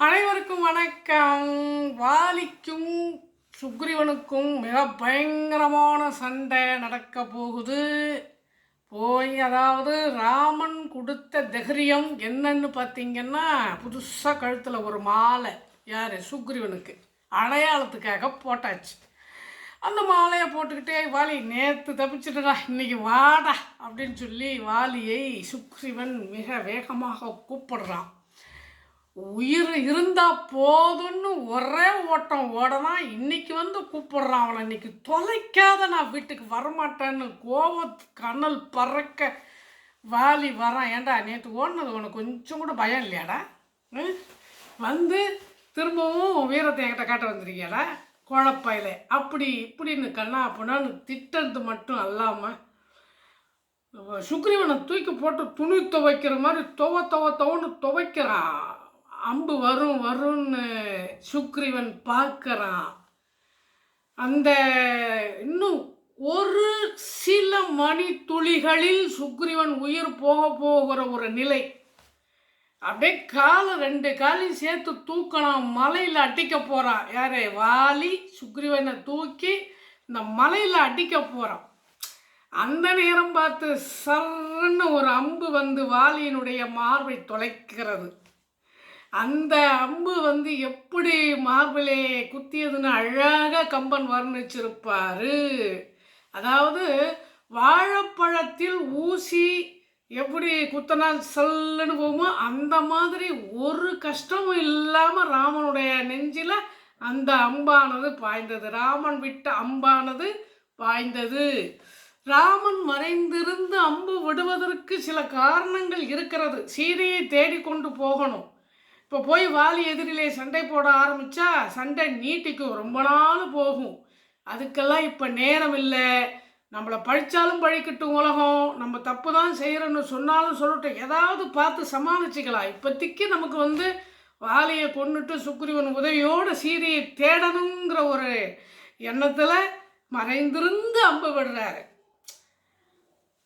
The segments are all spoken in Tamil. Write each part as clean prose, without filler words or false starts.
அனைவருக்கும் வணக்கம். வாலிக்கும் சுக்ரீவனுக்கும் மிக பயங்கரமான சண்டை நடக்க போகுது. அதாவது ராமன் கொடுத்த தைரியம் என்னன்னு பார்த்தீங்கன்னா, புதுசாக கழுத்தில் ஒரு மாலை யார் சுக்ரீவனுக்கு அடையாளத்துக்காக போட்டாச்சு. அந்த மாலையை போட்டுக்கிட்டே வாலி நேற்று தப்பிச்சுட்டுடா, இன்னைக்கு வாடா அப்படின்னு சொல்லி வாலியை சுக்ரீவன் மிக வேகமாக கூப்பிடுறான். உயிர் இருந்தால் போதும்னு ஒரே ஓட்டம் ஓடலாம். இன்னைக்கு கூப்பிடுறான் அவனை. இன்னைக்கு தொலைக்காத நான் வீட்டுக்கு வரமாட்டேன்னு கோபத்து கண்ணல் பறக்க வாலி வரான். ஏண்டா நேற்று ஓடினது உனக்கு கொஞ்சம் கூட பயம் இல்லையாடா? திரும்பவும் வீரத்தை என்கிட்ட காட்ட வந்திருக்கியாடா குழப்பையில அப்படி இப்படின்னு கண்ணா அப்படின்னான்னு திட்டது மட்டும் அல்லாமல் சுக்ரீவனை தூக்கி போட்டு துணி துவைக்கிற மாதிரி துவன்னு துவைக்கிறான். அம்பு வரும்னு சுக்ரீவன் பார்க்கறான். அந்த இன்னும் ஒரு சில மணி துளிகளில் சுக்ரீவன் உயிர் போகிற ஒரு நிலை. அப்படியே ரெண்டு காலையும் சேர்த்து தூக்கணும். மலையில் அடிக்க போகிறான். யாரே வாலி சுக்ரீவனை தூக்கி இந்த மலையில் அடிக்க போகிறான். அந்த நேரம் பார்த்து சர்ன்னு ஒரு அம்பு வாலியினுடைய மார்பை தொலைக்கிறது. அந்த அம்பு எப்படி மார்பிலே குத்தியதுன்னு அழகாக கம்பன் வர்ணிச்சிருப்பார். அதாவது வாழைப்பழத்தில் ஊசி எப்படி குத்தனால் சல்லுன்னு போகுமோ அந்த மாதிரி ஒரு கஷ்டமும் இல்லாமல் ராமனுடைய நெஞ்சில் அந்த அம்பானது பாய்ந்தது. ராமன் விட்ட அம்பானது பாய்ந்தது. ராமன் மறைந்திருந்து அம்பு விடுவதற்கு சில காரணங்கள் இருக்கிறது. சீதையை தேடிக்கொண்டு போகணும். இப்போ போய் வாலி எதிரிலே சண்டை போட ஆரம்பித்தா சண்டை நீட்டிக்கும், ரொம்ப நாள் போகும். அதுக்கெல்லாம் இப்போ நேரம் இல்லை. நம்மளை பழித்தாலும் பழிக்கட்டும் உலகம், நம்ம தப்பு தான் செய்கிறோன்னு சொன்னாலும் சொல்லட்டும், ஏதாவது பார்த்து சமாளிச்சுக்கலாம். இப்போதைக்கு நமக்கு வாலியை கொண்டுட்டு சுக்ரீவன் உதவியோடு சீதையை தேடணுங்கிற ஒரு எண்ணத்தில் மறைந்திருந்து அம்பு விடுறாரு.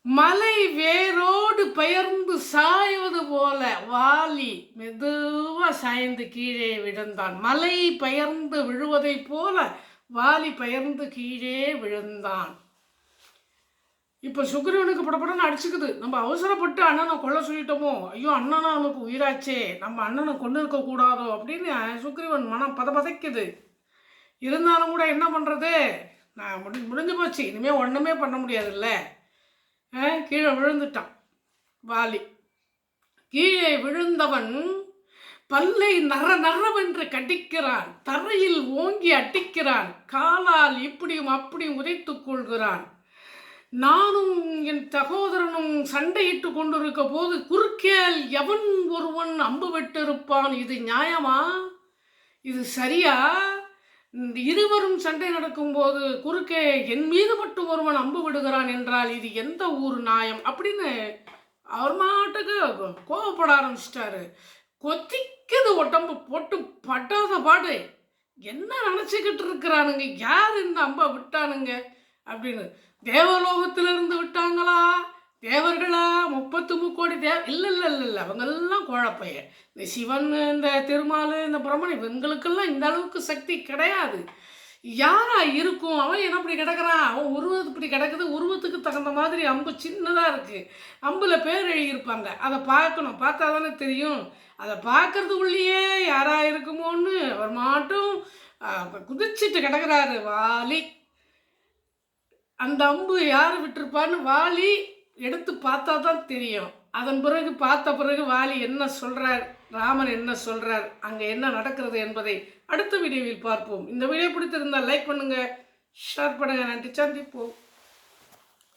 மலை வேரோடு பெயர்ந்து சாய்வது போல வாலி மெதுவாக சாய்ந்து கீழே விழுந்தான். மலை பெயர்ந்து விழுவதை போல வாலி பெயர்ந்து கீழே விழுந்தான். இப்போ சுக்ரீவனுக்கு படப்படன்னு அடிச்சுக்குது. நம்ம அவசரப்பட்டு அண்ணனை கொல்ல சொல்லிட்டோமோ, ஐயோ அண்ணனா நமக்கு உயிராச்சே, நம்ம அண்ணனை கொண்டு இருக்கக்கூடாதோ அப்படின்னு சுக்ரீவன் மனம் பதைக்குது. இருந்தாலும் கூட என்ன பண்ணுறது, நான் முடிஞ்சு போச்சு, இனிமேல் ஒன்றுமே பண்ண முடியாதுல்ல. கீழே விழுந்துட்டான் வாலி. கீழே விழுந்தவன் பல்லை நரவென்று கடிக்கிறான். தரையில் ஓங்கி அடிக்கிறான். காலால் இப்படியும் அப்படியும் உதைத்துக் கொள்கிறான். நானும் என் சகோதரனும் சண்டையிட்டு கொண்டிருக்க போது குறுக்கேல் எவன் ஒருவன் அம்பு விட்டிருப்பான். இது நியாயமா? இது சரியா? இருவரும் சண்டை நடக்கும்போது குறுக்கே என் மீது மட்டும் ஒருவன் அம்பு விடுகிறான் என்றால் இது எந்த ஊர் நியாயம் அப்படின்னு அவர் மாட்டுக்கு கோவப்பட ஆரம்பிச்சிட்டாரு. கொத்திக்குது உடம்பு போட்டு பட்டாத பாடு. என்ன நினச்சிக்கிட்டு இருக்கிறானுங்க, யார் இந்த அம்பை விட்டானுங்க அப்படின்னு. தேவலோகத்திலிருந்து விட்டாங்களா, தேவர்களா, 33 கோடி இல்லை, அவங்கெல்லாம் குழப்பைய. இந்த சிவன், இந்த திருமால், இந்த பிரம்மன், இவங்களுக்கெல்லாம் இந்த அளவுக்கு சக்தி கிடையாது. யாரா இருக்கும்? அவன் என்ன இப்படி கிடக்கிறான், அவன் உருவத்து இப்படி கிடக்குது. உருவத்துக்கு தகுந்த மாதிரி அம்பு சின்னதாக இருக்குது. அம்பில் பேர் எழுதியிருப்பாங்க, அதை பார்க்கணும். பார்த்தா தானே தெரியும். அதை பார்க்கறதுக்குள்ளேயே யாரா இருக்குமோன்னு அவர் மாட்டும் குதிச்சுட்டு கிடக்கிறாரு வாலி. அந்த அம்பு யார் விட்டுருப்பான்னு வாலி எடுத்து பார்த்தா தான் தெரியும். அதன் பிறகு பார்த்த பிறகு வாலி என்ன சொல்கிறார், ராமன் என்ன சொல்கிறார், அங்கே என்ன நடக்கிறது என்பதை அடுத்த வீடியோவில் பார்ப்போம். இந்த வீடியோ பிடித்திருந்தால் லைக் பண்ணுங்கள், ஷேர் பண்ணுங்கள். நன்றி, சந்திப்போம்.